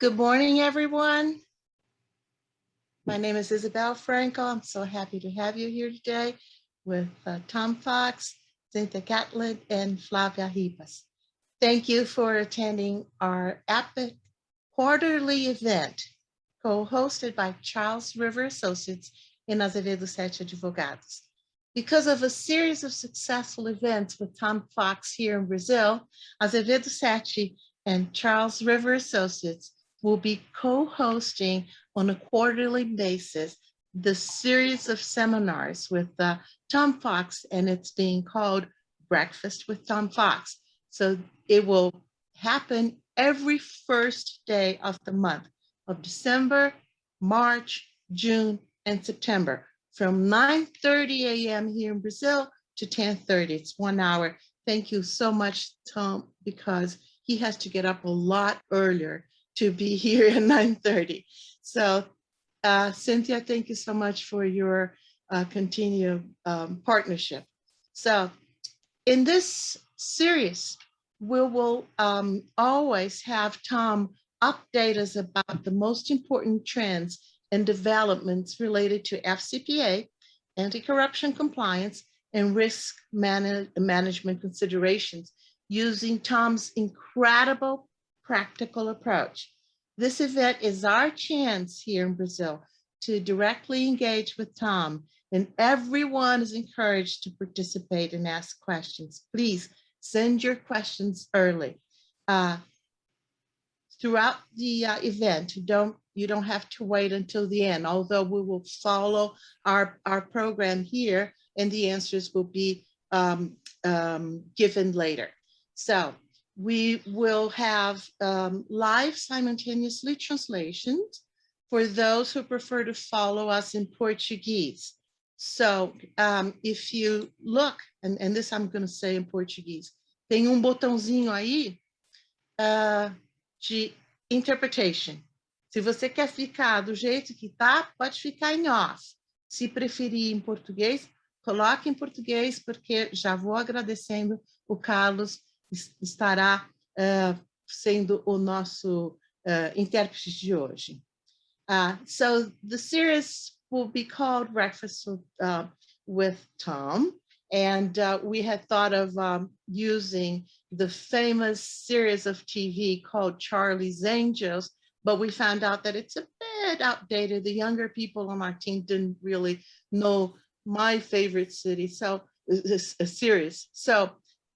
Good morning, everyone. My name is Isabel Franco. I'm so happy to have you here today with Tom Fox, Cynthia Catlett, and Flavia Rivas. Thank you for attending our EPIC quarterly event, co-hosted by Charles River Associates and Azevedo Sette Advogados. Because of a series of successful events with Tom Fox here in Brazil, Azevedo Sette and Charles River Associates will be co-hosting on a quarterly basis the series of seminars with Tom Fox, and it's being called Breakfast with Tom Fox. So it will happen every first day of the month of December, March, June, and September from 9:30 a.m. here in Brazil to 10:30. It's 1 hour. Thank you so much, Tom, because he has to get up a lot earlier to be here at 9:30. So Cynthia, thank you so much for your continued partnership. So in this series, we will always have Tom update us about the most important trends and developments related to FCPA, anti-corruption compliance, and risk management considerations using Tom's incredible practical approach. This event is our chance here in Brazil to directly engage with Tom, and everyone is encouraged to participate and ask questions. Please send your questions early. Throughout the event, you don't have to wait until the end, although we will follow our program here and the answers will be given later. So we will have live simultaneously translations for those who prefer to follow us in Portuguese. So if you look, and this I'm going to say in Portuguese, tem botãozinho aí de interpretation. Se você quer ficar do jeito que tá, pode ficar em off. Se preferir em português, coloque em português, porque já vou agradecendo o Carlos, estará sendo o nosso intérprete de hoje. So the series will be called Breakfast with Tom, and we had thought of using the famous series of TV called Charlie's Angels, but we found out that it's a bit outdated. The younger people on our team didn't really know my favorite city, so this a series. So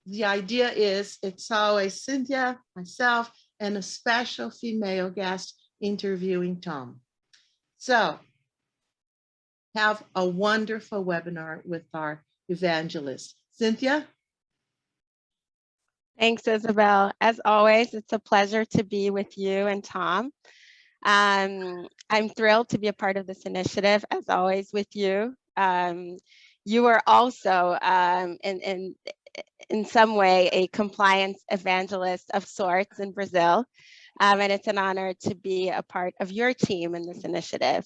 the idea is it's always Cynthia, myself, and a special female guest interviewing Tom. So have a wonderful webinar with our evangelist. Cynthia? Thanks, Isabel. As always, it's a pleasure to be with you and Tom. I'm thrilled to be a part of this initiative, as always, with you. You are also, in some way, a compliance evangelist of sorts in Brazil, and it's an honor to be a part of your team in this initiative.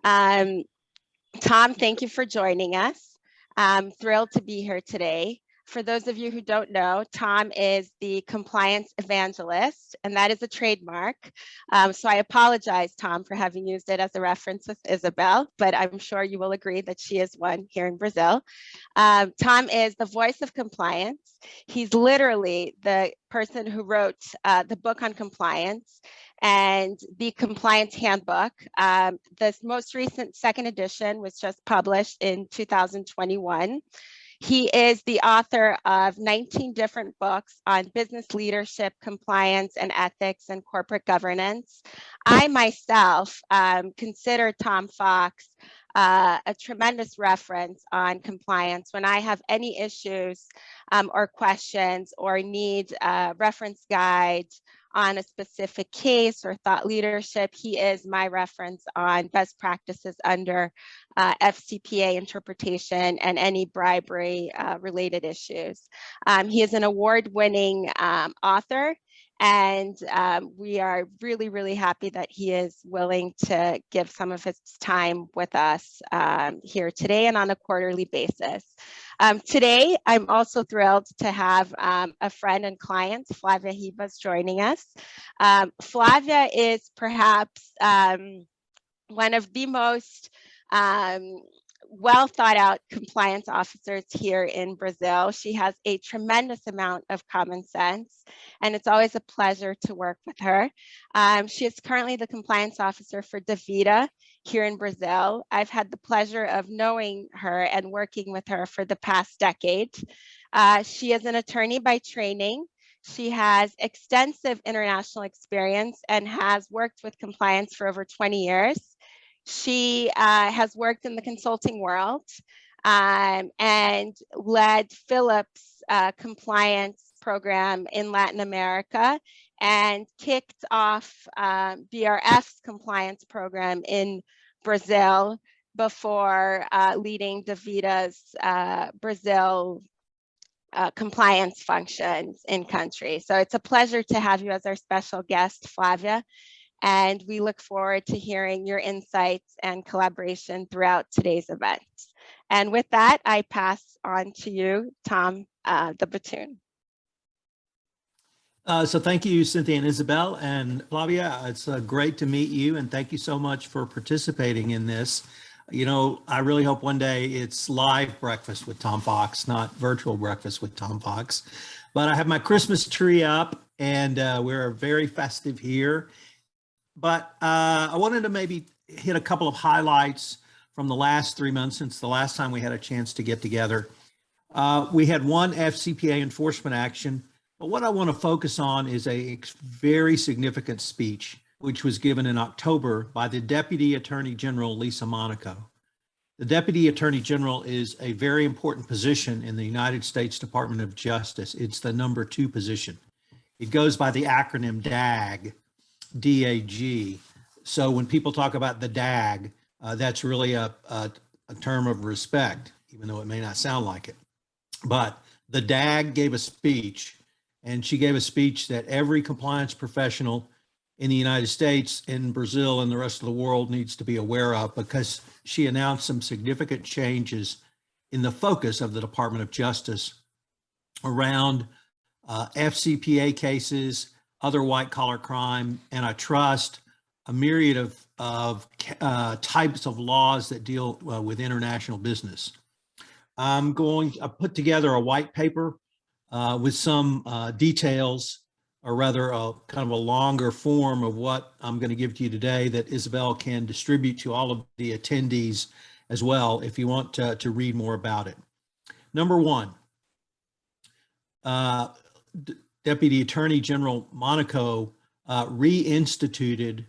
Tom, thank you for joining us. I'm thrilled to be here today. For those of you who don't know, Tom is the Compliance Evangelist, and that is a trademark. So I apologize, Tom, for having used it as a reference with Isabel, but I'm sure you will agree that she is one here in Brazil. Tom is the voice of compliance. He's literally the person who wrote the book on compliance and the Compliance Handbook. This most recent second edition was just published in 2021. He is the author of 19 different books on business leadership, compliance, and ethics and corporate governance. I myself consider Tom Fox a tremendous reference on compliance. When I have any issues or questions or need a reference guide on a specific case or thought leadership, he is my reference on best practices under FCPA interpretation and any bribery related issues. He is an award-winning author, and we are really, really happy that he is willing to give some of his time with us here today and on a quarterly basis. Today, I'm also thrilled to have a friend and client, Flavia Ribas, joining us. Flavia is perhaps one of the most well thought out compliance officers here in Brazil. She has a tremendous amount of common sense, and it's always a pleasure to work with her. She is currently the compliance officer for Davida here in Brazil. I've had the pleasure of knowing her and working with her for the past decade. She is an attorney by training. She has extensive international experience and has worked with compliance for over 20 years. She has worked in the consulting world and led Philips' compliance program in Latin America and kicked off BRF's compliance program in Brazil before leading Davida's Brazil compliance functions in country. So it's a pleasure to have you as our special guest, Flavia. And we look forward to hearing your insights and collaboration throughout today's event. And with that, I pass on to you, Tom, the baton. So thank you, Cynthia and Isabel and Flavia. It's great to meet you, and thank you so much for participating in this. You know, I really hope one day it's live breakfast with Tom Fox, not virtual breakfast with Tom Fox. But I have my Christmas tree up, and we're very festive here. But I wanted to maybe hit a couple of highlights from the last 3 months since the last time we had a chance to get together. We had one FCPA enforcement action, but what I want to focus on is a very significant speech, which was given in October by the Deputy Attorney General, Lisa Monaco. The Deputy Attorney General is a very important position in the United States Department of Justice. It's the #2 position. It goes by the acronym DAG. DAG. So when people talk about the DAG, that's really a term of respect, even though it may not sound like it. But the DAG gave a speech, and she gave a speech that every compliance professional in the United States, in Brazil, and the rest of the world needs to be aware of, because she announced some significant changes in the focus of the Department of Justice around FCPA cases, other white-collar crime, antitrust, a myriad of types of laws that deal with international business. I put together a white paper with some details, or rather kind of a longer form of what I'm going to give to you today that Isabel can distribute to all of the attendees as well if you want to read more about it. Number one, Deputy Attorney General Monaco reinstituted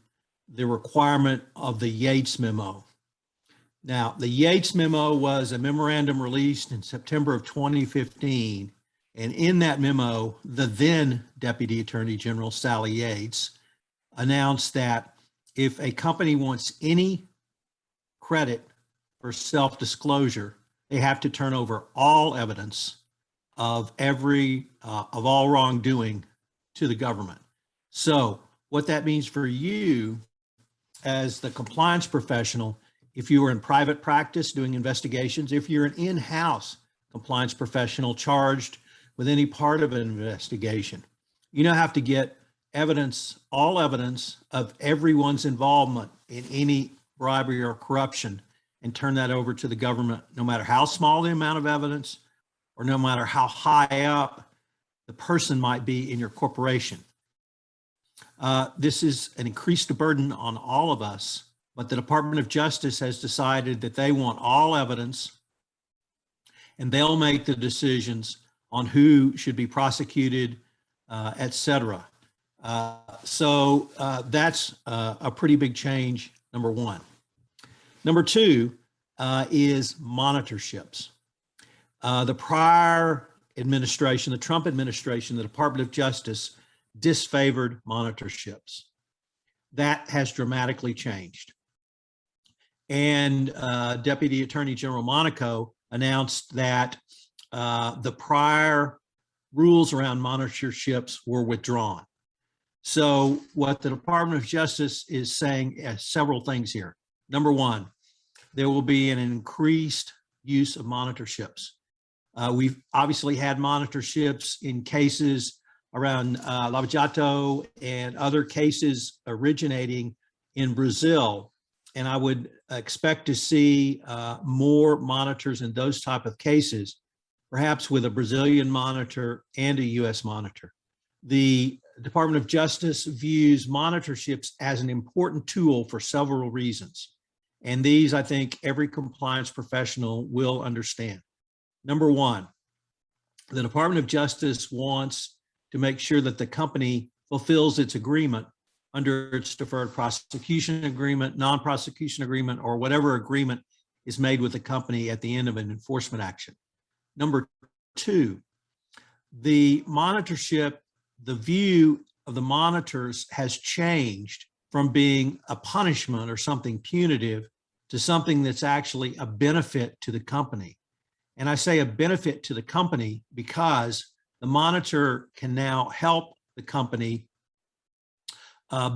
the requirement of the Yates Memo. Now, the Yates Memo was a memorandum released in September of 2015. And in that memo, the then Deputy Attorney General, Sally Yates, announced that if a company wants any credit for self-disclosure, they have to turn over all evidence of all wrongdoing to the government. So what that means for you as the compliance professional, if you are in private practice doing investigations, if you're an in-house compliance professional charged with any part of an investigation, you now have to get evidence, all evidence of everyone's involvement in any bribery or corruption, and turn that over to the government, no matter how small the amount of evidence or no matter how high up the person might be in your corporation. This is an increased burden on all of us, but the Department of Justice has decided that they want all evidence, and they'll make the decisions on who should be prosecuted, et cetera. So that's a pretty big change, number one. Number two is monitorships. The prior administration, the Trump administration, the Department of Justice disfavored monitorships. That has dramatically changed. And Deputy Attorney General Monaco announced that the prior rules around monitorships were withdrawn. So what the Department of Justice is saying is several things here. Number one, there will be an increased use of monitorships. We've obviously had monitorships in cases around Lava-Jato and other cases originating in Brazil. And I would expect to see more monitors in those type of cases, perhaps with a Brazilian monitor and a US monitor. The Department of Justice views monitorships as an important tool for several reasons. And these, I think, every compliance professional will understand. Number one, the Department of Justice wants to make sure that the company fulfills its agreement under its deferred prosecution agreement, non-prosecution agreement, or whatever agreement is made with the company at the end of an enforcement action. Number two, the monitorship, the view of the monitors has changed from being a punishment or something punitive to something that's actually a benefit to the company. And I say a benefit to the company because the monitor can now help the company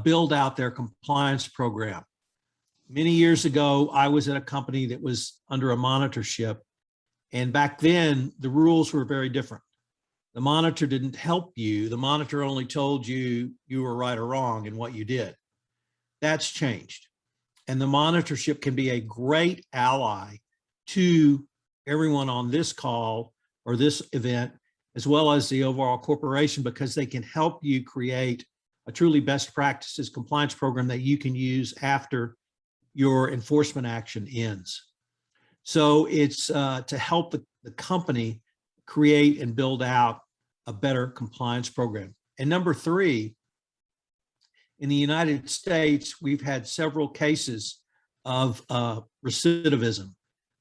build out their compliance program. Many years ago, I was at a company that was under a monitorship. And back then, the rules were very different. The monitor didn't help you. The monitor only told you you were right or wrong in what you did. That's changed. And the monitorship can be a great ally to everyone on this call or this event, as well as the overall corporation, because they can help you create a truly best practices compliance program that you can use after your enforcement action ends. So it's to help the company create and build out a better compliance program. And number three, in the United States, we've had several cases of recidivism,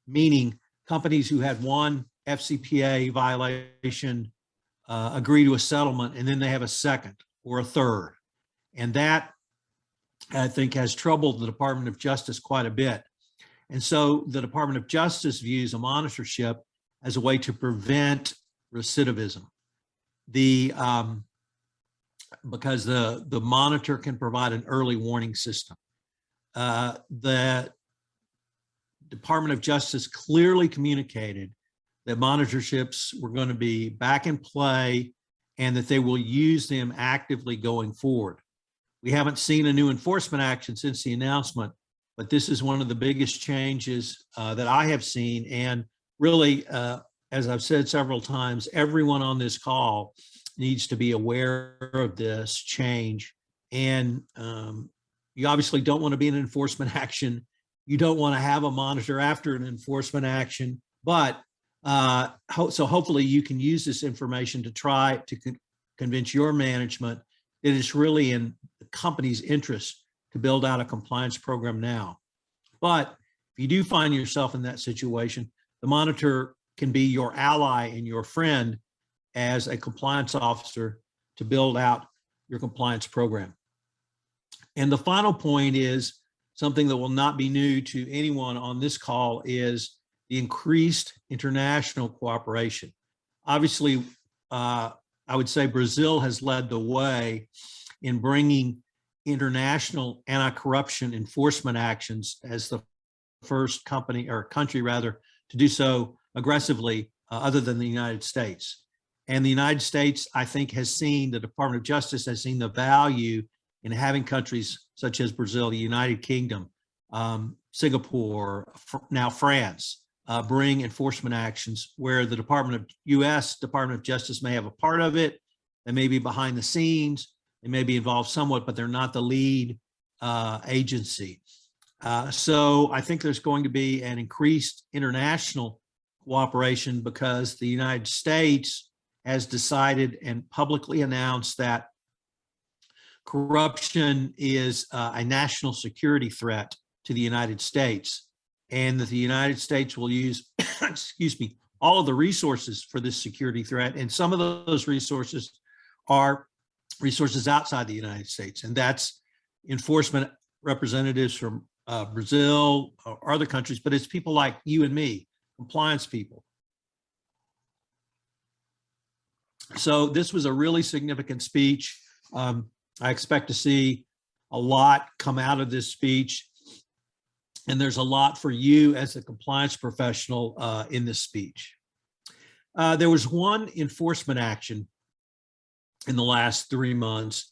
meaning companies who had one FCPA violation agree to a settlement, and then they have a second or a third. And that, I think, has troubled the Department of Justice quite a bit. And so the Department of Justice views a monitorship as a way to prevent recidivism. Because the monitor can provide an early warning system. The Department of Justice clearly communicated that monitorships were going to be back in play and that they will use them actively going forward. We haven't seen a new enforcement action since the announcement, but this is one of the biggest changes that I have seen. And really, as I've said several times, everyone on this call needs to be aware of this change. And you obviously don't want to be in an enforcement action. You don't want to have a monitor after an enforcement action, but so hopefully you can use this information to try to convince your management that it's really in the company's interest to build out a compliance program now. But if you do find yourself in that situation, the monitor can be your ally and your friend as a compliance officer to build out your compliance program. And the final point is something that will not be new to anyone on this call is the increased international cooperation. Obviously, I would say Brazil has led the way in bringing international anti-corruption enforcement actions as the first company or country rather to do so aggressively other than the United States. And the United States, I think, has seen, the Department of Justice has seen the value in having countries such as Brazil, the United Kingdom, Singapore, now France, bring enforcement actions where the U.S. Department of Justice may have a part of it. They may be behind the scenes. They may be involved somewhat, but they're not the lead agency. So I think there's going to be an increased international cooperation because the United States has decided and publicly announced that corruption is a national security threat to the United States, and that the United States will use, excuse me, all of the resources for this security threat. And some of those resources are resources outside the United States, and that's enforcement representatives from Brazil or other countries, but it's people like you and me, compliance people. So this was a really significant speech. I expect to see a lot come out of this speech, and there's a lot for you as a compliance professional in this speech. There was one enforcement action in the last 3 months,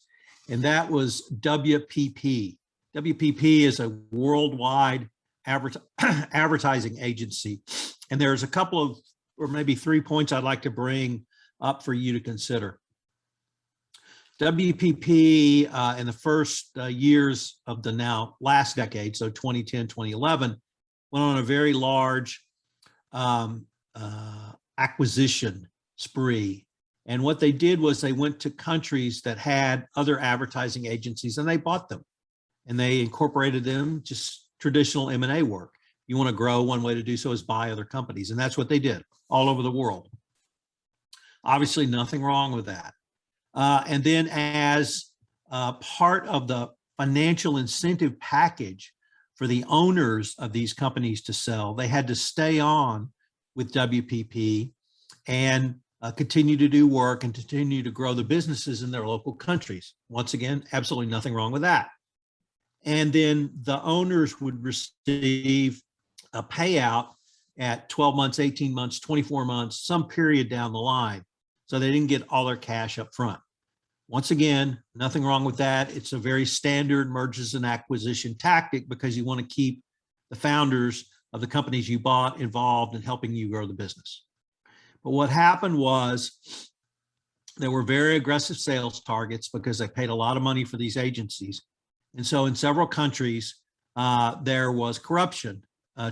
and that was WPP. WPP is a worldwide advertising agency. And there's a couple of, or maybe 3 points I'd like to bring up for you to consider. WPP in the first years of the last decade, so 2010, 2011, went on a very large acquisition spree. And what they did was they went to countries that had other advertising agencies and they bought them and they incorporated them, just traditional M&A work. You want to grow, one way to do so is buy other companies. And that's what they did all over the world. Obviously, nothing wrong with that. And then as part of the financial incentive package for the owners of these companies to sell, they had to stay on with WPP and continue to do work and continue to grow the businesses in their local countries. Once again, absolutely nothing wrong with that. And then the owners would receive a payout at 12 months, 18 months, 24 months, some period down the line. So they didn't get all their cash up front. Once again, nothing wrong with that. It's a very standard mergers and acquisition tactic because you want to keep the founders of the companies you bought involved in helping you grow the business. But what happened was there were very aggressive sales targets because they paid a lot of money for these agencies. And so in several countries, there was corruption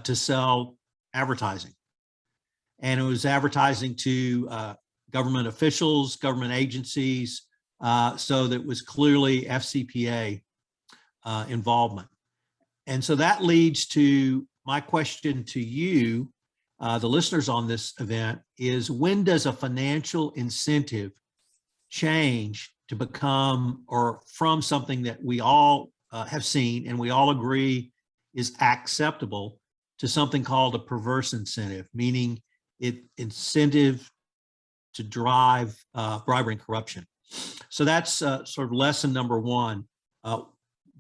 to sell advertising. And it was advertising to government officials, government agencies, so that was clearly FCPA involvement. And so that leads to my question to you, the listeners on this event, is when does a financial incentive change to become, or from something that we all have seen and we all agree is acceptable, to something called a perverse incentive, meaning incentive to drive bribery and corruption? So that's sort of lesson number one.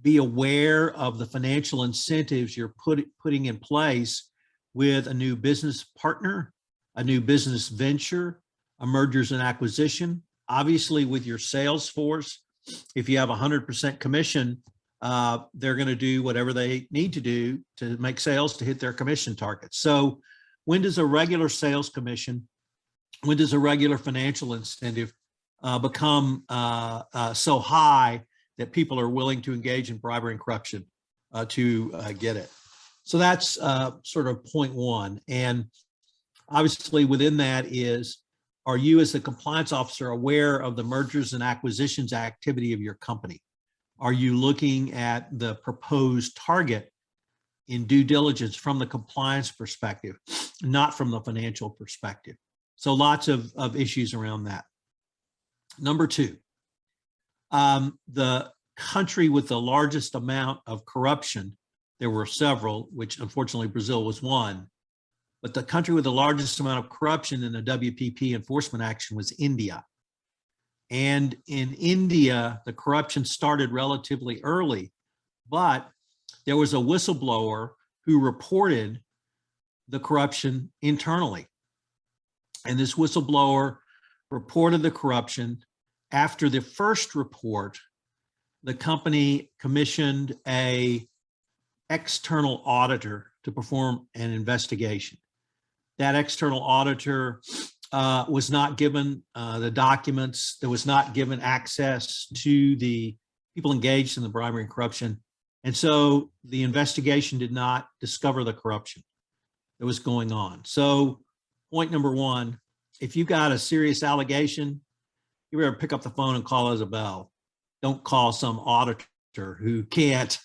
Be aware of the financial incentives you're putting in place with a new business partner, a new business venture, a mergers and acquisition. Obviously, with your sales force, if you have 100% commission, they're going to do whatever they need to do to make sales to hit their commission targets. So when does a regular sales commission, when does a regular financial incentive become so high that people are willing to engage in bribery and corruption to get it? So that's sort of point one. And obviously within that is, are you as a compliance officer aware of the mergers and acquisitions activity of your company? Are you looking at the proposed target in due diligence from the compliance perspective, not from the financial perspective? So lots of issues around that. Number two, the country with the largest amount of corruption, there were several, which unfortunately Brazil was one, but the country with the largest amount of corruption in the WPP enforcement action was India. And in India, the corruption started relatively early, but there was a whistleblower who reported the corruption internally. And this whistleblower reported the corruption. After the first report, the company commissioned an external auditor to perform an investigation. That external auditor was not given the documents, that was not given access to the people engaged in the bribery and corruption. And so the investigation did not discover the corruption that was going on. So point number one, if you've got a serious allegation, you better pick up the phone and call Azevedo. Don't call some auditor who can't,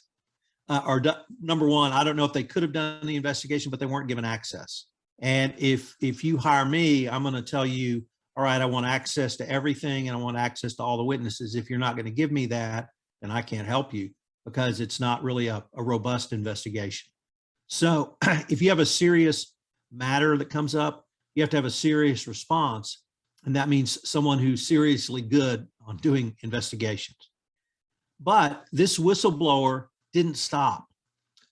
number one, I don't know if they could have done the investigation, but they weren't given access. And if you hire me, I'm going to tell you, all right, I want access to everything and I want access to all the witnesses. If you're not going to give me that, then I can't help you because it's not really a robust investigation. So if you have a serious matter that comes up, you have to have a serious response. And that means someone who's seriously good on doing investigations. But this whistleblower didn't stop.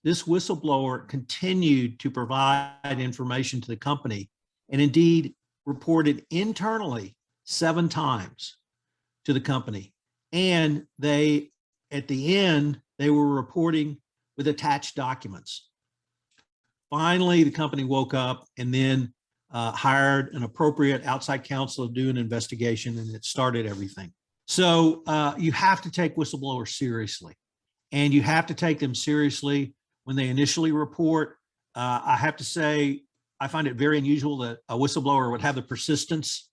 This whistleblower continued to provide information to the company. And indeed, reported internally 7 times to the company. And they, at the end, they were reporting with attached documents. Finally, the company woke up and then hired an appropriate outside counsel to do an investigation, and it started everything. So you have to take whistleblowers seriously, and you have to take them seriously when they initially report. I have to say, I find it very unusual that a whistleblower would have the persistence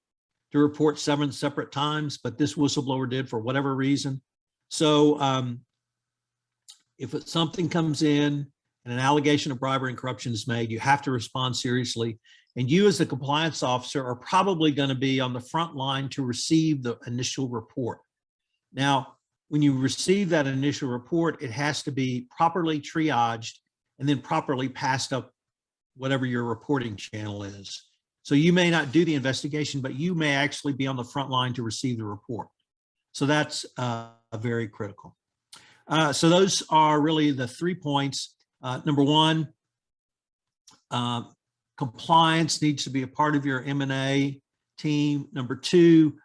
to report 7 separate times, but this whistleblower did for whatever reason. So if something comes in and an allegation of bribery and corruption is made, you have to respond seriously. And you as the compliance officer are probably going to be on the front line to receive the initial report. Now, when you receive that initial report, it has to be properly triaged and then properly passed up whatever your reporting channel is. So you may not do the investigation, but you may actually be on the front line to receive the report. So that's very critical. So those are really the 3 points. Number 1, compliance needs to be a part of your M&A team. Number 2,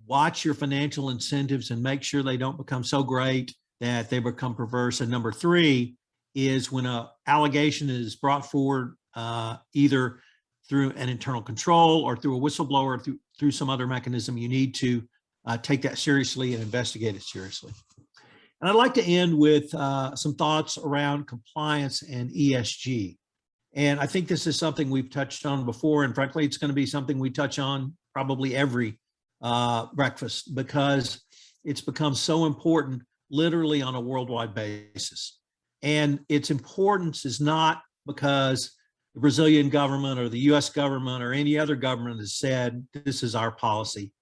watch your financial incentives and make sure they don't become so great that they become perverse. And number 3 is when an allegation is brought forward either through an internal control or through a whistleblower, through some other mechanism, you need to take that seriously and investigate it seriously. And I'd like to end with some thoughts around compliance and ESG. And I think this is something we've touched on before, and frankly, it's going to be something we touch on probably every breakfast, because it's become so important literally on a worldwide basis. And its importance is not because the Brazilian government or the US government or any other government has said, this is our policy.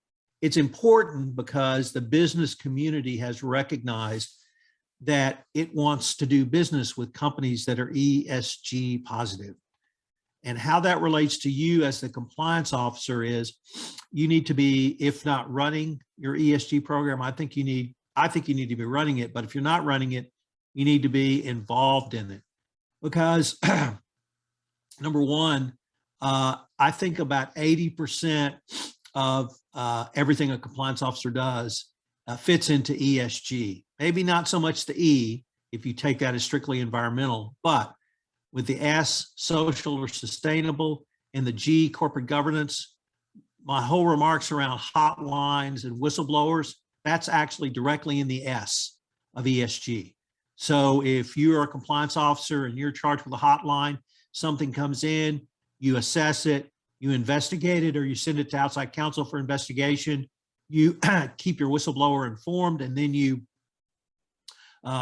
It's important because the business community has recognized that it wants to do business with companies that are ESG positive. And how that relates to you as the compliance officer is you need to be, if not running your ESG program, I think you need to be running it. But if you're not running it, you need to be involved in it. Because number 1, I think about 80% of everything a compliance officer does fits into ESG. Maybe not so much the E, if you take that as strictly environmental, but with the S, social or sustainable, and the G, corporate governance, my whole remarks around hotlines and whistleblowers, that's actually directly in the S of ESG. So if you're a compliance officer and you're charged with a hotline, something comes in, you assess it, you investigate it, or you send it to outside counsel for investigation, you keep your whistleblower informed, and then you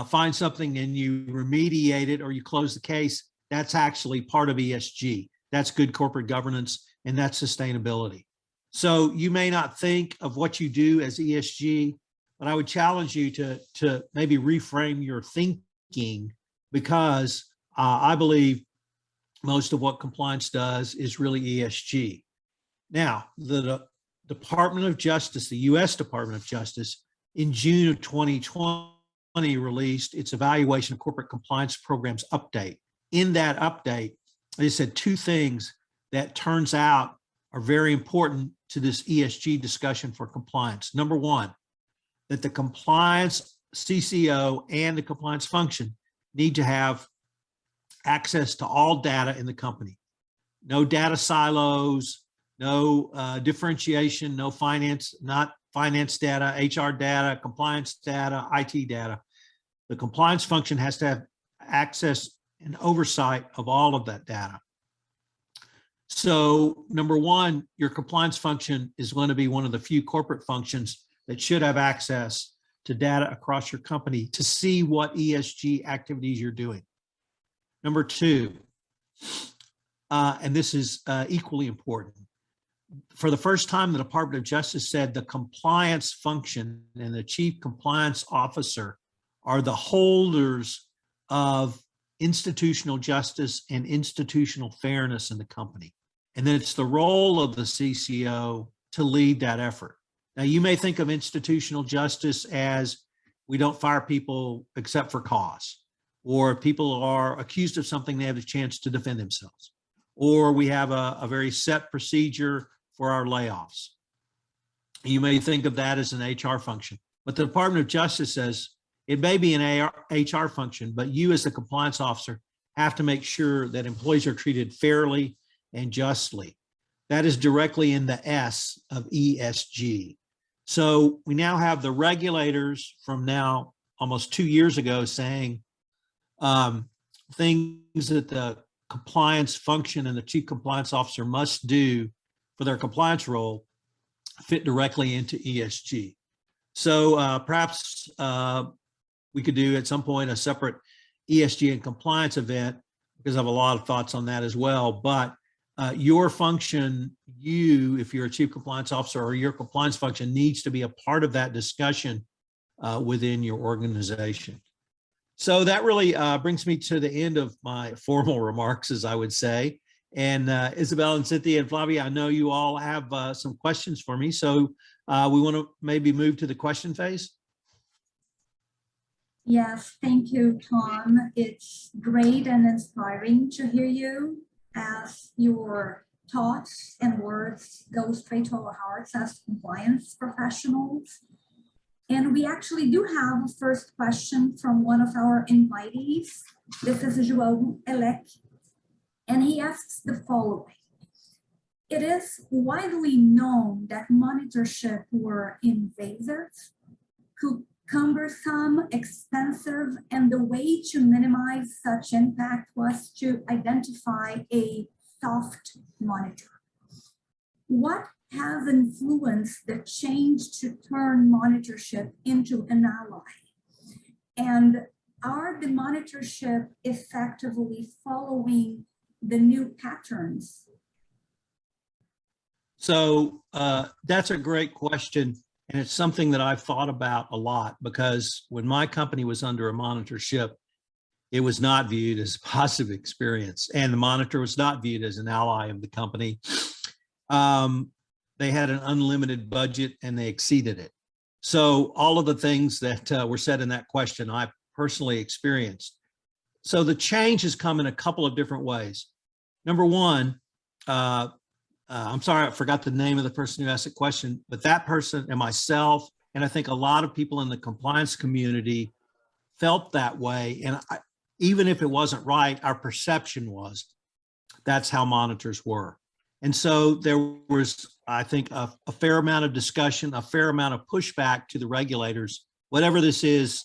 find something and you remediate it or you close the case. That's actually part of ESG. That's good corporate governance, and that's sustainability. So you may not think of what you do as ESG, but I would challenge you to maybe reframe your thinking, because I believe most of what compliance does is really ESG. Now, the Department of Justice, the US Department of Justice, in June of 2020 released its evaluation of corporate compliance programs update. In that update, they said 2 things that turns out are very important to this ESG discussion for compliance. Number 1, that the compliance CCO and the compliance function need to have access to all data in the company. No data silos, no differentiation, no finance, not finance data, HR data, compliance data, IT data. The compliance function has to have access and oversight of all of that data. So number 1, your compliance function is going to be one of the few corporate functions that should have access to data across your company to see what ESG activities you're doing. Number 2, and this is equally important, for the first time, the Department of Justice said the compliance function and the chief compliance officer are the holders of institutional justice and institutional fairness in the company. And then it's the role of the CCO to lead that effort. Now, you may think of institutional justice as we don't fire people except for cause, or people are accused of something, they have a chance to defend themselves, or we have a very set procedure for our layoffs. You may think of that as an HR function, but the Department of Justice says it may be an HR function, but you as the compliance officer have to make sure that employees are treated fairly and justly. That is directly in the S of ESG. So we now have the regulators from now almost 2 years ago saying things that the compliance function and the chief compliance officer must do for their compliance role fit directly into ESG. So perhaps we could do at some point a separate ESG and compliance event, because I have a lot of thoughts on that as well. But your function, if you're a chief compliance officer, or your compliance function needs to be a part of that discussion within your organization. So that really brings me to the end of my formal remarks, as I would say. And Isabel and Cynthia and Flavia, I know you all have some questions for me. So we want to maybe move to the question phase. Yes, thank you, Tom. It's great and inspiring to hear you as your thoughts and words go straight to our hearts as compliance professionals. And we actually do have a first question from one of our invitees. This is João Elec, and he asks the following. It is widely known that monitorship were invasive, cumbersome, expensive, and the way to minimize such impact was to identify a soft monitor. What has influenced the change to turn monitorship into an ally? And are the monitorship effectively following the new patterns? So that's a great question. And it's something that I've thought about a lot, because when my company was under a monitorship, it was not viewed as a positive experience. And the monitor was not viewed as an ally of the company. They had an unlimited budget and they exceeded it. So all of the things that were said in that question, I personally experienced. So the change has come in a couple of different ways. Number one, I'm sorry, I forgot the name of the person who asked the question, but that person and myself, and I think a lot of people in the compliance community felt that way. And even if it wasn't right, our perception was that's how monitors were. And so there was, I think, a fair amount of discussion, a fair amount of pushback to the regulators. Whatever this is,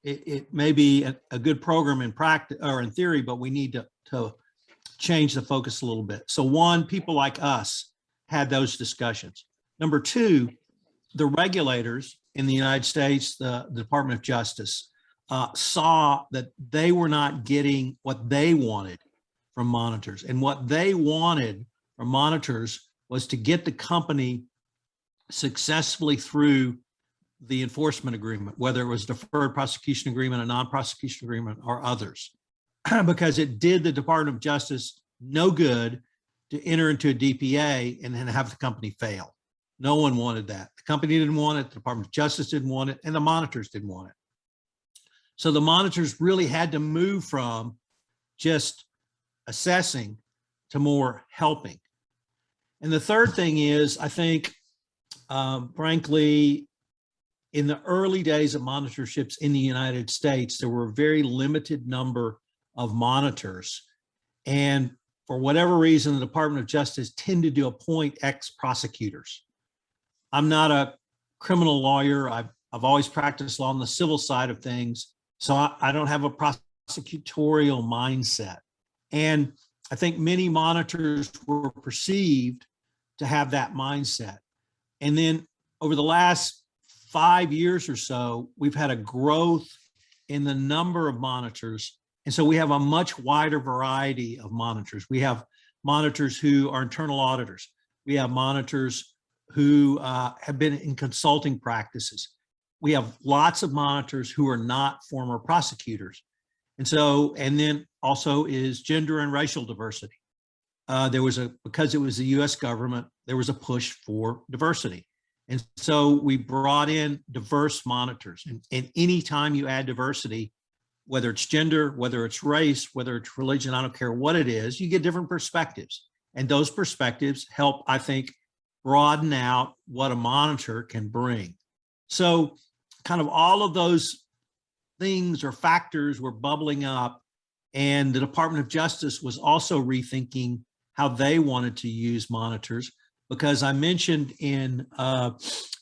it may be a good program in practice or in theory, but we need to change the focus a little bit. So one, people like us had those discussions. Number two, the regulators in the United States, the Department of Justice, saw that they were not getting what they wanted from monitors. And what they wanted from monitors was to get the company successfully through the enforcement agreement, whether it was deferred prosecution agreement, a non-prosecution agreement, or others. Because it did the Department of Justice no good to enter into a DPA and then have the company fail. No one wanted that. The company didn't want it, the Department of Justice didn't want it, and the monitors didn't want it. So the monitors really had to move from just assessing to more helping. And the third thing is, I think, frankly, in the early days of monitorships in the United States, there were a very limited number of monitors. And for whatever reason, the Department of Justice tended to appoint ex-prosecutors. I'm not a criminal lawyer. I've always practiced law on the civil side of things. So I don't have a prosecutorial mindset. And I think many monitors were perceived to have that mindset. And then over the last 5 years or so, we've had a growth in the number of monitors. And so we have a much wider variety of monitors. We have monitors who are internal auditors. We have monitors who have been in consulting practices. We have lots of monitors who are not former prosecutors. And so, and then also is gender and racial diversity. Because it was the US government, there was a push for diversity. And so we brought in diverse monitors. And anytime you add diversity, whether it's gender, whether it's race, whether it's religion, I don't care what it is, you get different perspectives. And those perspectives help, I think, broaden out what a monitor can bring. So kind of all of those things or factors were bubbling up, and the Department of Justice was also rethinking how they wanted to use monitors, because I mentioned in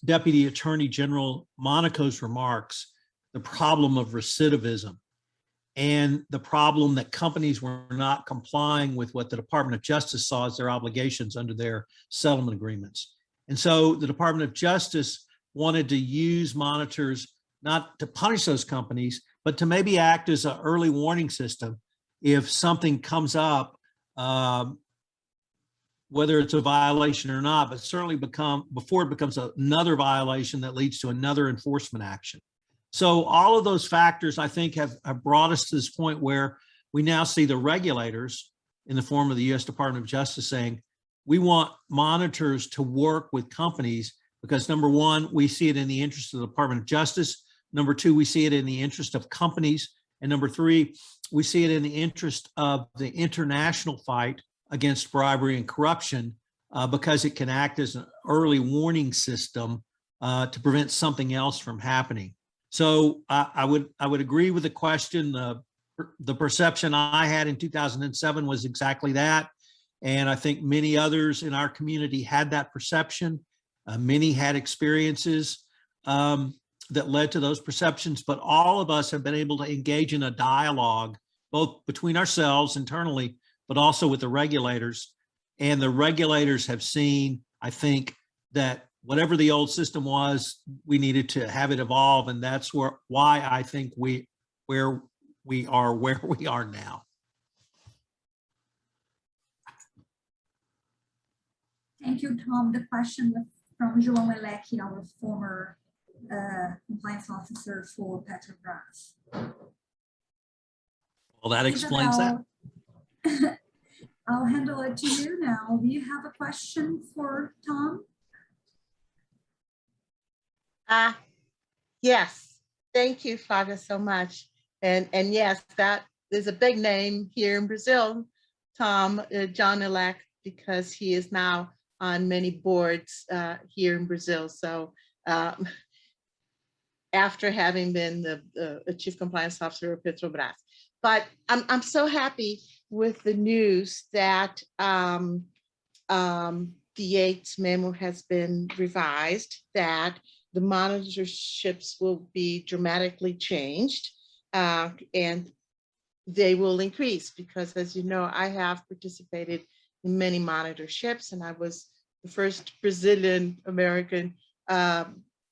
Deputy Attorney General Monaco's remarks the problem of recidivism and the problem that companies were not complying with what the Department of Justice saw as their obligations under their settlement agreements. And so the Department of Justice wanted to use monitors not to punish those companies, but to maybe act as an early warning system if something comes up, whether it's a violation or not, but certainly before it becomes another violation that leads to another enforcement action. So all of those factors, I think, have brought us to this point where we now see the regulators in the form of the U.S. Department of Justice saying, we want monitors to work with companies because, number one, we see it in the interest of the Department of Justice. Number two, we see it in the interest of companies. And number three, we see it in the interest of the international fight against bribery and corruption because it can act as an early warning system to prevent something else from happening. So I would agree with the question. The perception I had in 2007 was exactly that. And I think many others in our community had that perception. Many had experiences that led to those perceptions, but all of us have been able to engage in a dialogue, both between ourselves internally, but also with the regulators. And the regulators have seen, I think, that whatever the old system was, we needed to have it evolve. And that's why I think where we are now. Thank you, Tom. The question from João Elecchi, our former compliance officer for Petrobras. Well, that explains that. I'll handle it to you now. Do you have a question for Tom? Yes, thank you, Flavia, so much. And yes, that is a big name here in Brazil, Tom, John Elect, because he is now on many boards here in Brazil. So after having been the Chief Compliance Officer of Petrobras. But I'm so happy with the news that the Yates Memo has been revised, that the monitorships will be dramatically changed and they will increase because, as you know, I have participated in many monitorships, and I was the first Brazilian American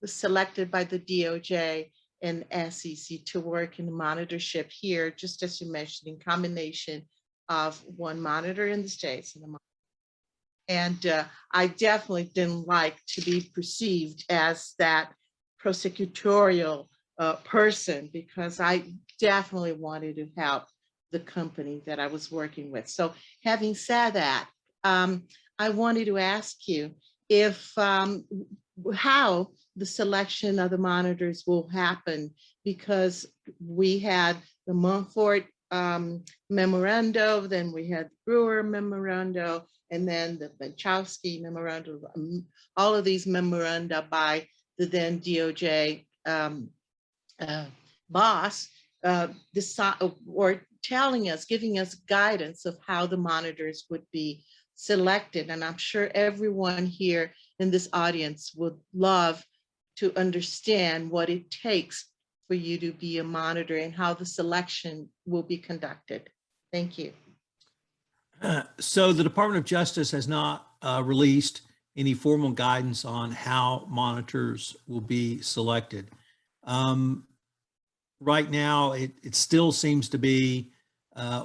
selected by the DOJ and SEC to work in the monitorship here, just as you mentioned, in combination of one monitor in the States and I definitely didn't like to be perceived as that prosecutorial person, because I definitely wanted to help the company that I was working with. So having said that, I wanted to ask you if how the selection of the monitors will happen, because we had the Montfort memorandum, then we had Brewer memorandum, and then the Benchowski memorandum, all of these memoranda by the then DOJ boss or telling us, giving us guidance of how the monitors would be selected. And I'm sure everyone here in this audience would love to understand what it takes for you to be a monitor and how the selection will be conducted. Thank you. So the Department of Justice has not released any formal guidance on how monitors will be selected. Right now, it still seems to be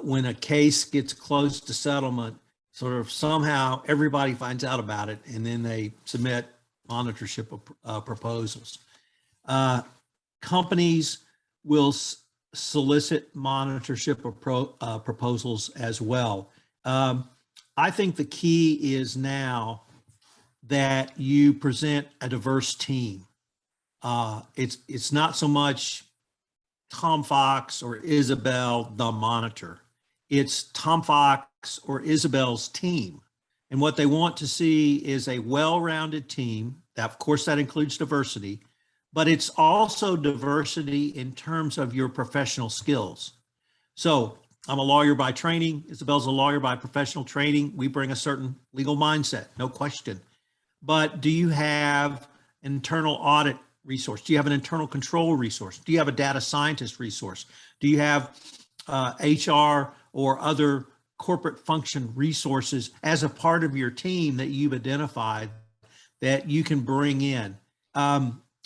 when a case gets close to settlement, sort of somehow everybody finds out about it and then they submit monitorship proposals. Companies will solicit monitorship proposals as well. I think the key is now that you present a diverse team. It's not so much Tom Fox or Isabel, the monitor. It's Tom Fox or Isabel's team. And what they want to see is a well-rounded team. That, of course, that includes diversity, but it's also diversity in terms of your professional skills. So I'm a lawyer by training. Isabel's a lawyer by professional training. We bring a certain legal mindset, no question. But do you have an internal audit resource? Do you have an internal control resource? Do you have a data scientist resource? Do you have HR or other corporate function resources as a part of your team that you've identified that you can bring in?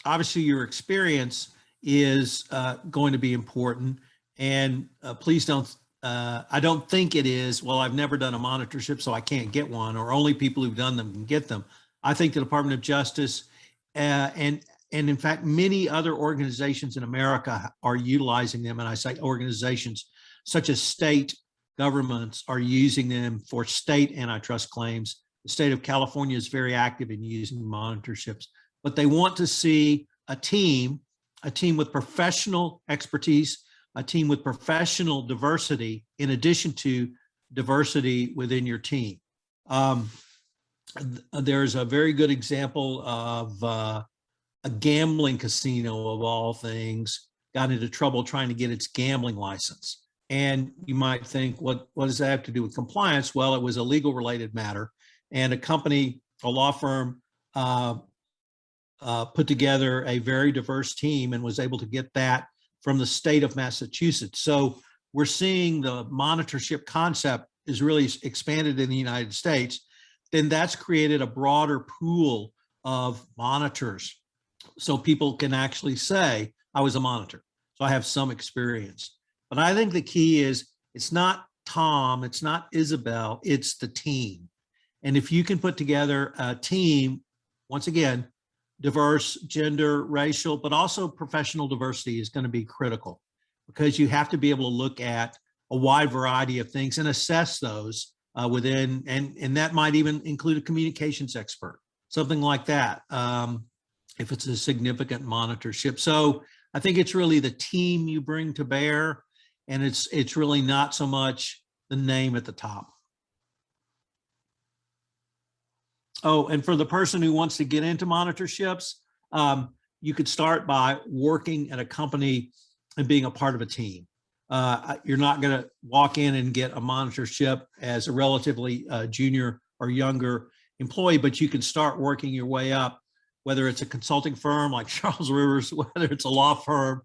Obviously, your experience is going to be important. And please don't, I don't think it is, well, I've never done a monitorship, so I can't get one, or only people who've done them can get them. I think the Department of Justice and in fact, many other organizations in America are utilizing them. And I say organizations such as state governments are using them for state antitrust claims. The state of California is very active in using monitorships, but they want to see a team with professional expertise, a team with professional diversity, in addition to diversity within your team. There's a very good example of a gambling casino, of all things, got into trouble trying to get its gambling license. And you might think, what does that have to do with compliance? Well, it was a legal related matter. And a company, a law firm, put together a very diverse team and was able to get that from the state of Massachusetts. So we're seeing the monitorship concept is really expanded in the United States. Then that's created a broader pool of monitors. So people can actually say, I was a monitor, so I have some experience. But I think the key is, it's not Tom, it's not Isabel, it's the team. And if you can put together a team, once again, diverse, gender, racial, but also professional diversity is going to be critical, because you have to be able to look at a wide variety of things and assess those within, and that might even include a communications expert, something like that, if it's a significant monitorship. So I think it's really the team you bring to bear, and it's really not so much the name at the top. Oh, and for the person who wants to get into monitorships, you could start by working at a company and being a part of a team. You're not going to walk in and get a monitorship as a relatively junior or younger employee, but you can start working your way up, whether it's a consulting firm like Charles Rivers, whether it's a law firm,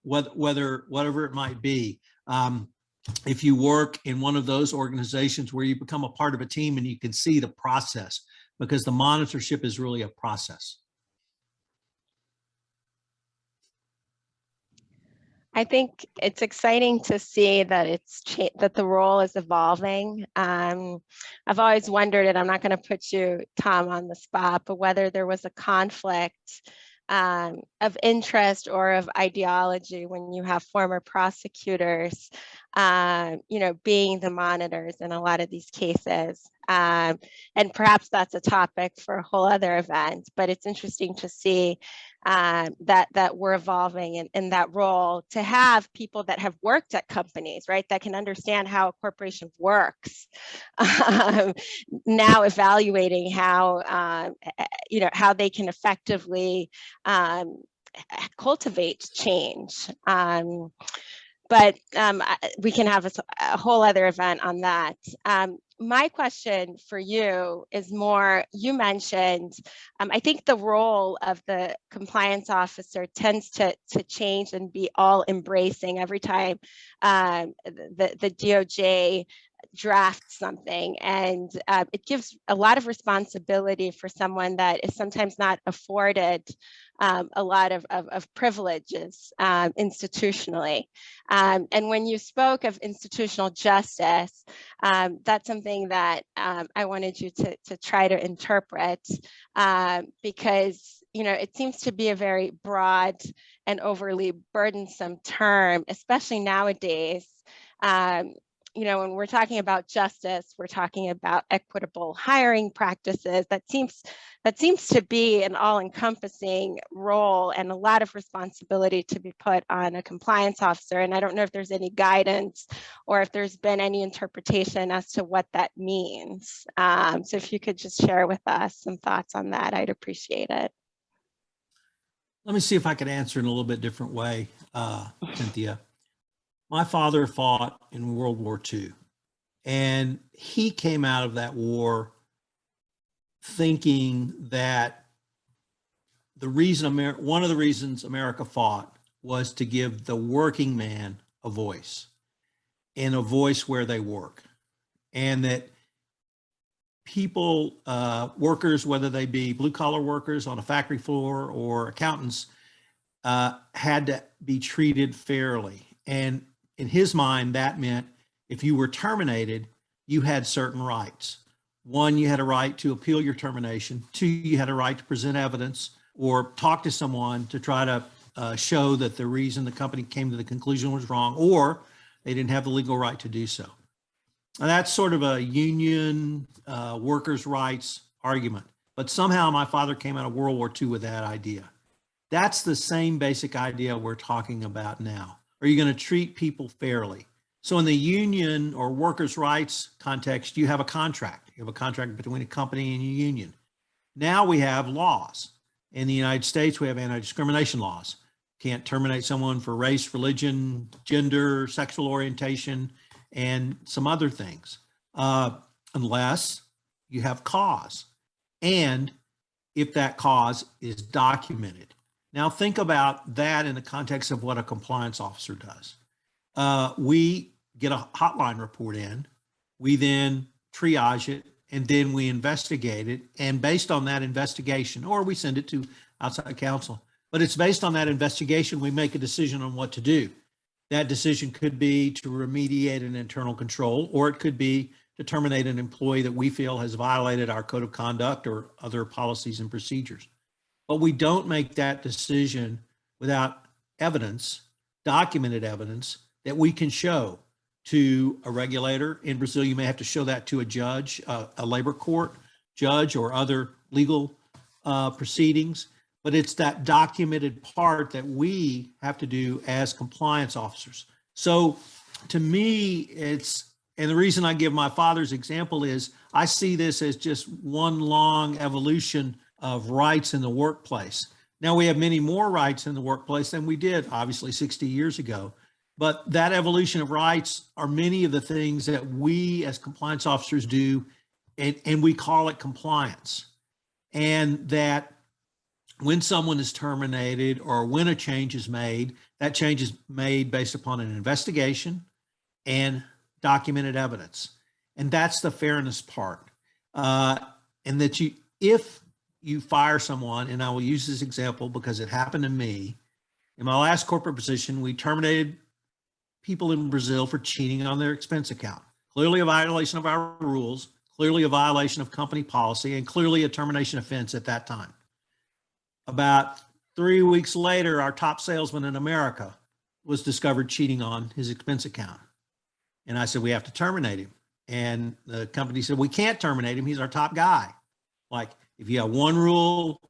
whatever it might be. If you work in one of those organizations where you become a part of a team and you can see the process, because the monitorship is really a process. I think it's exciting to see that that the role is evolving. I've always wondered, and I'm not going to put you, Tom, on the spot, but whether there was a conflict of interest or of ideology when you have former prosecutors, being the monitors in a lot of these cases. And perhaps that's a topic for a whole other event, but it's interesting to see that we're evolving in that role, to have people that have worked at companies, right, that can understand how a corporation works, now evaluating how, how they can effectively cultivate change. But we can have a whole other event on that. My question for you is more, you mentioned, I think the role of the compliance officer tends to change and be all embracing every time the DOJ drafts something, and it gives a lot of responsibility for someone that is sometimes not afforded a lot of privileges institutionally. And when you spoke of institutional justice, that's something that I wanted you to try to interpret, because it seems to be a very broad and overly burdensome term, especially nowadays. you know, when we're talking about justice, we're talking about equitable hiring practices. That seems to be an all-encompassing role and a lot of responsibility to be put on a compliance officer. And I don't know if there's any guidance or if there's been any interpretation as to what that means. So if you could just share with us some thoughts on that, I'd appreciate it. Let me see if I can answer in a little bit different way, Cynthia. My father fought in World War II, and he came out of that war thinking that one of the reasons America fought was to give the working man a voice, and a voice where they work, and that people, workers, whether they be blue collar workers on a factory floor or accountants, had to be treated fairly. And in his mind, that meant if you were terminated, you had certain rights. One, you had a right to appeal your termination. Two, you had a right to present evidence or talk to someone to try to show that the reason the company came to the conclusion was wrong, or they didn't have the legal right to do so. Now, that's sort of a union workers' rights argument. But somehow my father came out of World War II with that idea. That's the same basic idea we're talking about now. Are you going to treat people fairly? So in the union or workers' rights context, you have a contract. You have a contract between a company and a union. Now we have laws. In the United States, we have anti-discrimination laws. Can't terminate someone for race, religion, gender, sexual orientation, and some other things, unless you have cause. And if that cause is documented. Now think about that in the context of what a compliance officer does. We get a hotline report in, we then triage it, and then we investigate it. And based on that investigation, or we send it to outside counsel, but it's based on that investigation, we make a decision on what to do. That decision could be to remediate an internal control, or it could be to terminate an employee that we feel has violated our code of conduct or other policies and procedures. But we don't make that decision without evidence, documented evidence that we can show to a regulator. In Brazil, you may have to show that to a judge, a labor court judge, or other legal proceedings. But it's that documented part that we have to do as compliance officers. So to me, and the reason I give my father's example is I see this as just one long evolution of rights in the workplace. Now we have many more rights in the workplace than we did, obviously, 60 years ago. But that evolution of rights are many of the things that we as compliance officers do, and we call it compliance. And that when someone is terminated or when a change is made, that change is made based upon an investigation and documented evidence. And that's the fairness part. And that if you fire someone, and I will use this example because it happened to me, in my last corporate position, we terminated people in Brazil for cheating on their expense account. Clearly a violation of our rules, clearly a violation of company policy, and clearly a termination offense at that time. About 3 weeks later, our top salesman in America was discovered cheating on his expense account. And I said, we have to terminate him. And the company said, we can't terminate him. He's our top guy. Like, if you have one rule,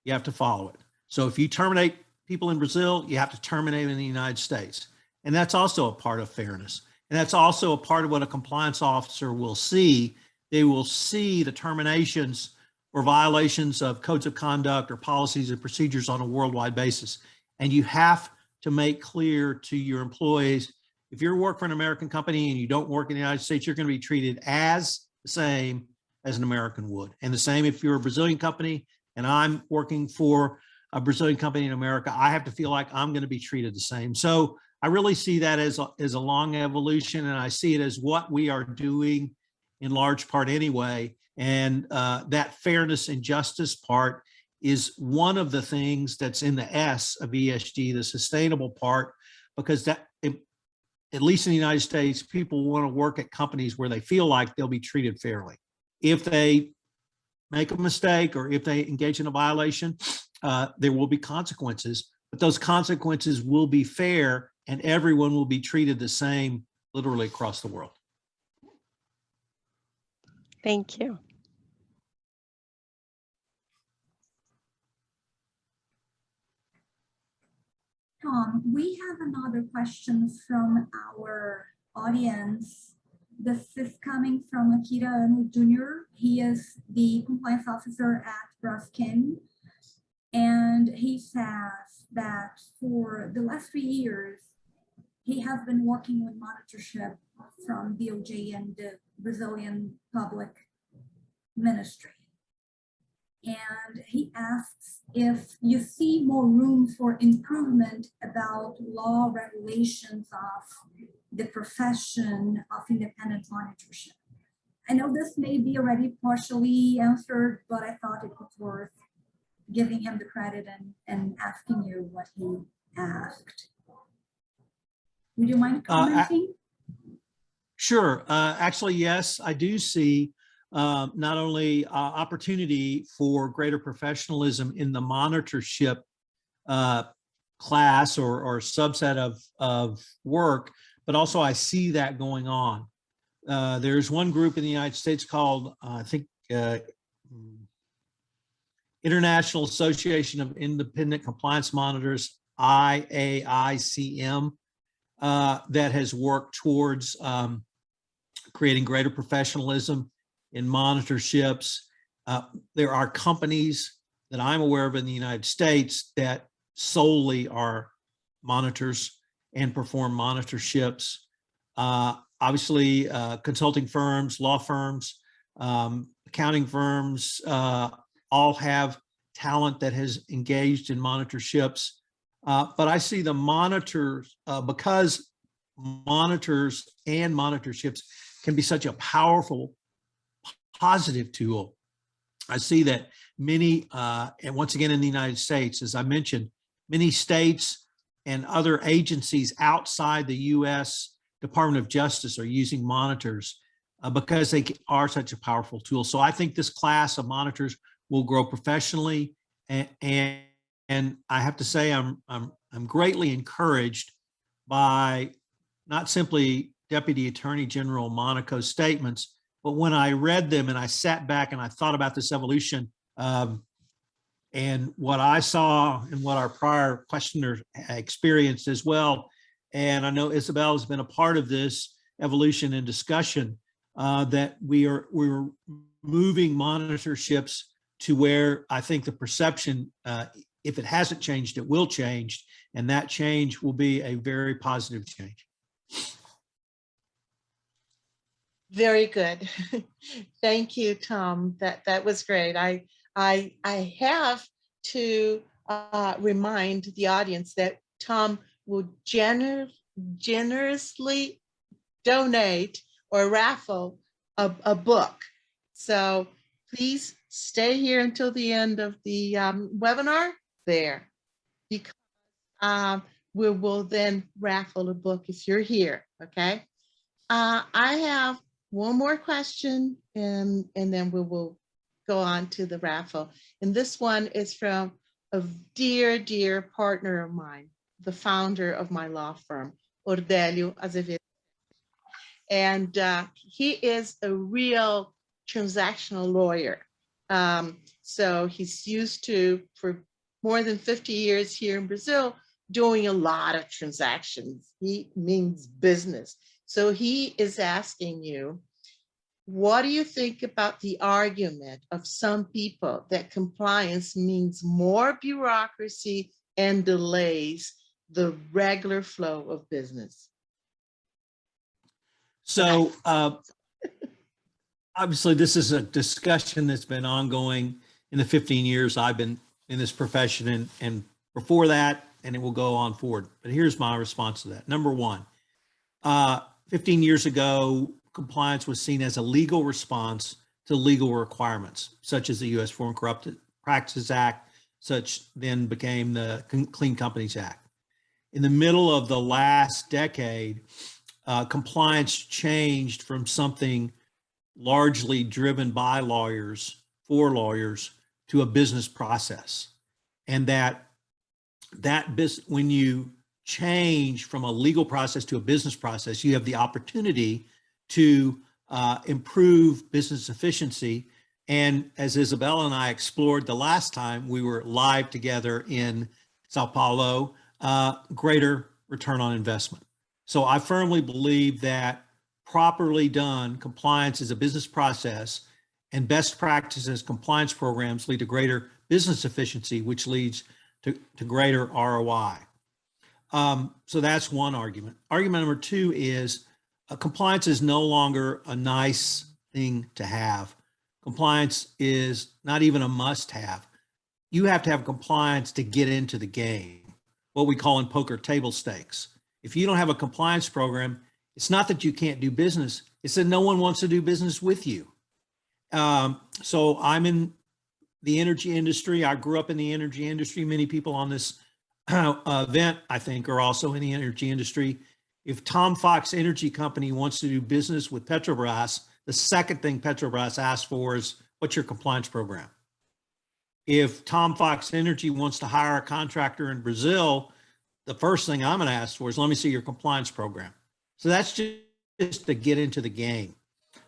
you have to follow it. So if you terminate people in Brazil, you have to terminate them in the United States. And that's also a part of fairness. And that's also a part of what a compliance officer will see. They will see the terminations or violations of codes of conduct or policies and procedures on a worldwide basis. And you have to make clear to your employees, if you work for an American company and you don't work in the United States, you're going to be treated as the same as an American would. And the same if you're a Brazilian company and I'm working for a Brazilian company in America, I have to feel like I'm going to be treated the same. So I really see that as a long evolution, and I see it as what we are doing in large part anyway. And that fairness and justice part is one of the things that's in the S of ESG, the sustainable part, because that, at least in the United States, people want to work at companies where they feel like they'll be treated fairly. If they make a mistake or if they engage in a violation, there will be consequences, but those consequences will be fair and everyone will be treated the same literally across the world. Thank you. Tom, we have another question from our audience. This is coming from Akira Anu Jr. He is the compliance officer at Braskem. And he says that for the last 3 years, he has been working with monitorship from DOJ and the Brazilian Public Ministry. And he asks if you see more room for improvement about law regulations of the profession of independent monitorship. I know this may be already partially answered, but I thought it was worth giving him the credit and asking you what he asked. Would you mind commenting? Sure. Actually, yes, I do see not only opportunity for greater professionalism in the monitorship class or subset of work, but also I see that going on. There's one group in the United States called, I think, International Association of Independent Compliance Monitors, IAICM, that has worked towards creating greater professionalism in monitorships. There are companies that I'm aware of in the United States that solely are monitors and perform monitorships. Obviously, consulting firms, law firms, accounting firms, all have talent that has engaged in monitorships. But I see the monitors, because monitors and monitorships can be such a powerful, positive tool. I see that many, and once again in the United States, as I mentioned, many states and other agencies outside the US Department of Justice are using monitors because they are such a powerful tool. So I think this class of monitors will grow professionally, and I have to say I'm greatly encouraged by not simply Deputy Attorney General Monaco's statements, but when I read them and I sat back and I thought about this evolution and what I saw and what our prior questioner experienced as well. And I know Isabel has been a part of this evolution and discussion that we're moving monitorships to where I think the perception, if it hasn't changed, it will change. And that change will be a very positive change. Very good. Thank you, Tom. That was great. I have to remind the audience that Tom will generously donate or raffle a book. So please stay here until the end of the webinar there, because we will then raffle a book if you're here, okay? I have one more question and then we will go on to the raffle. And this one is from a dear, dear partner of mine, the founder of my law firm, Ordelio Azevedo. And he is a real transactional lawyer. So he's used to, for more than 50 years here in Brazil, doing a lot of transactions. He means business. So he is asking you, what do you think about the argument of some people that compliance means more bureaucracy and delays the regular flow of business? So obviously this is a discussion that's been ongoing in the 15 years I've been in this profession and before that, and it will go on forward. But here's my response to that. Number one, 15 years ago, compliance was seen as a legal response to legal requirements, such as the U.S. Foreign Corrupt Practices Act, such then became the Clean Companies Act. In the middle of the last decade, compliance changed from something largely driven by lawyers, for lawyers, to a business process. And when you change from a legal process to a business process, you have the opportunity to improve business efficiency, and as Isabel and I explored the last time we were live together in Sao Paulo, greater return on investment. So I firmly believe that properly done, compliance is a business process, and best practices compliance programs lead to greater business efficiency, which leads to greater ROI. So that's one argument. Argument number two is compliance is no longer a nice thing to have. Compliance is not even a must-have. You have to have compliance to get into the game, what we call in poker table stakes. If you don't have a compliance program, it's not that you can't do business, it's that no one wants to do business with you. So I'm in the energy industry. I grew up in the energy industry. Many people on this event, I think, are also in the energy industry. If Tom Fox Energy Company wants to do business with Petrobras, the second thing Petrobras asks for is, what's your compliance program? If Tom Fox Energy wants to hire a contractor in Brazil, the first thing I'm going to ask for is, let me see your compliance program. So that's just to get into the game.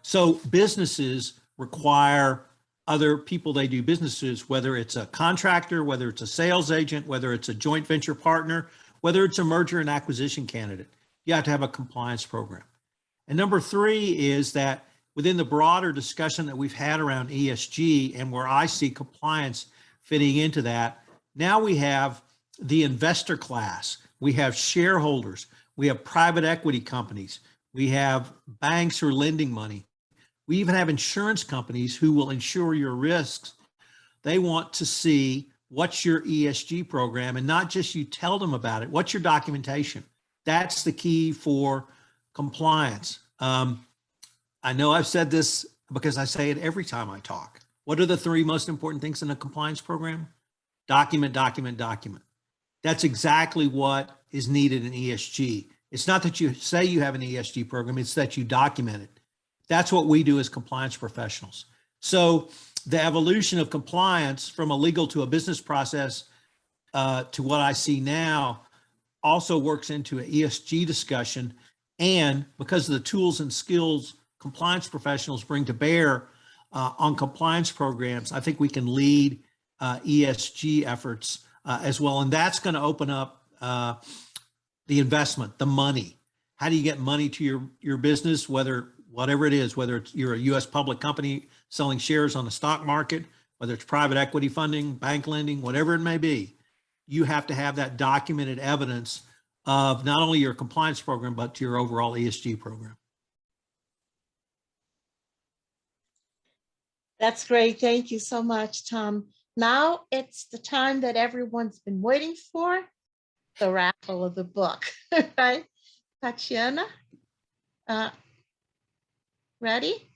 So businesses require other people they do businesses, whether it's a contractor, whether it's a sales agent, whether it's a joint venture partner, whether it's a merger and acquisition candidate, you have to have a compliance program. And number three is that within the broader discussion that we've had around ESG and where I see compliance fitting into that, now we have the investor class, we have shareholders, we have private equity companies, we have banks who are lending money. We even have insurance companies who will insure your risks. They want to see what's your ESG program, and not just you tell them about it. What's your documentation? That's the key for compliance. I know I've said this because I say it every time I talk. What are the three most important things in a compliance program? Document, document, document. That's exactly what is needed in ESG. It's not that you say you have an ESG program, it's that you document it. That's what we do as compliance professionals. So the evolution of compliance from a legal to a business process to what I see now also works into an ESG discussion. And because of the tools and skills compliance professionals bring to bear on compliance programs, I think we can lead ESG efforts as well. And that's going to open up the investment, the money. How do you get money to your business, whatever it is, whether it's you're a U.S. public company selling shares on the stock market, whether it's private equity funding, bank lending, whatever it may be, you have to have that documented evidence of not only your compliance program, but to your overall ESG program. That's great. Thank you so much, Tom. Now it's the time that everyone's been waiting for, the raffle of the book, right? Tatiana, ready?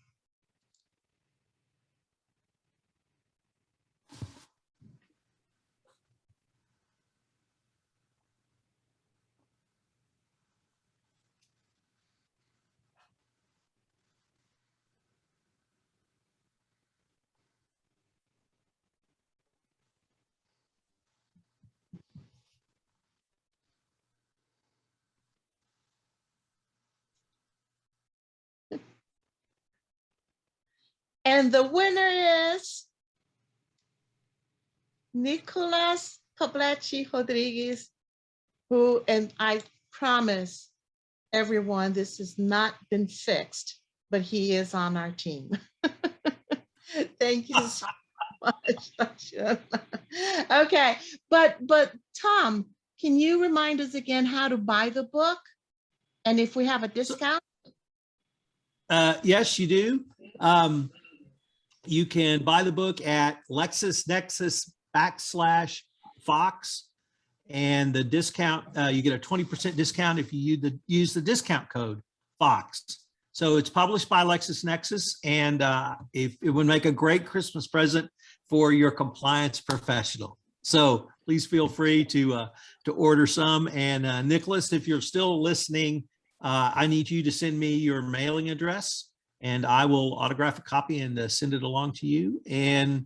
And the winner is Nicolas Poblechi Rodriguez, who, and I promise everyone this has not been fixed, but he is on our team. Thank you so much. Okay, but Tom, can you remind us again how to buy the book? And if we have a discount? Yes, you do. You can buy the book at LexisNexis/Fox, and the discount, you get a 20% discount if you use the discount code Fox. So it's published by LexisNexis, and it would make a great Christmas present for your compliance professional. So please feel free to order some. And Nicholas, if you're still listening, I need you to send me your mailing address, and I will autograph a copy and send it along to you. And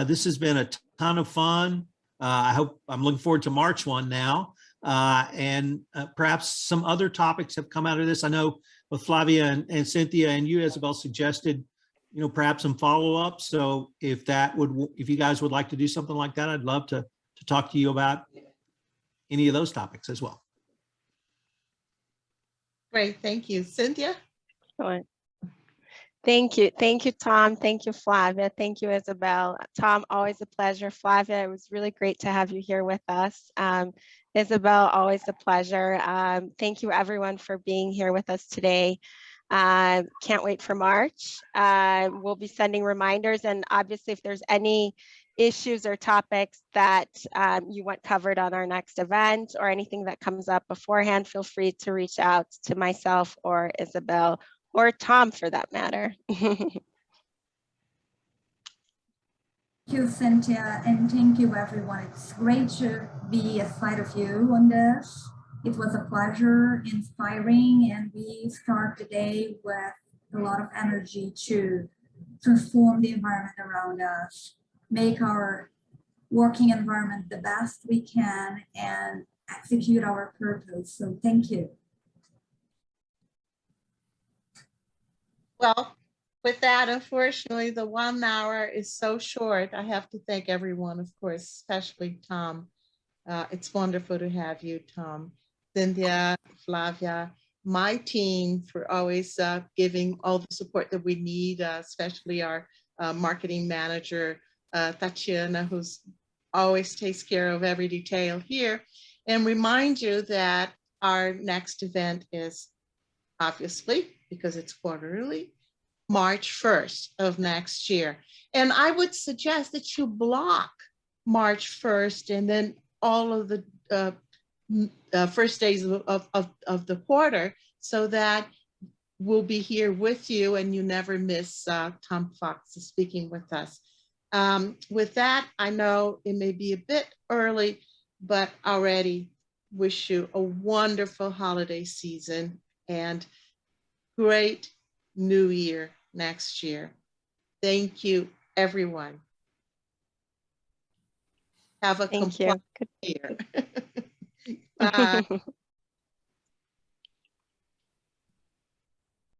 this has been a ton of fun. I'm looking forward to March 1 now. And perhaps some other topics have come out of this. I know both Flavia and Cynthia, and you, Isabel, suggested, you know, perhaps some follow-up. So if you guys would like to do something like that, I'd love to talk to you about any of those topics as well. Great, thank you. Cynthia? Sure. Thank you. Thank you, Tom. Thank you, Flavia. Thank you, Isabel. Tom, always a pleasure. Flavia, it was really great to have you here with us. Isabel, always a pleasure. Thank you, everyone, for being here with us today. Can't wait for March. We'll be sending reminders, and obviously if there's any issues or topics that you want covered on our next event or anything that comes up beforehand, feel free to reach out to myself or Isabel or Tom for that matter. Thank you, Cynthia, and thank you, everyone. It's great to be aside of you on this. It was a pleasure, inspiring, and we start the day with a lot of energy to transform the environment around us, make our working environment the best we can, and execute our purpose. So thank you. Well, with that, unfortunately, the 1 hour is so short. I have to thank everyone, of course, especially Tom. It's wonderful to have you, Tom. Cynthia, Flavia, my team for always giving all the support that we need, especially our marketing manager, Tatiana, who's always takes care of every detail here. And remind you that our next event is obviously, because it's quarterly, March 1st of next year. And I would suggest that you block March 1st and then all of the first days of the quarter, so that we'll be here with you and you never miss Tom Fox speaking with us. With that, I know it may be a bit early, but already wish you a wonderful holiday season and great new year next year. Thank you, everyone. Have a Thank you. compliant year. Bye.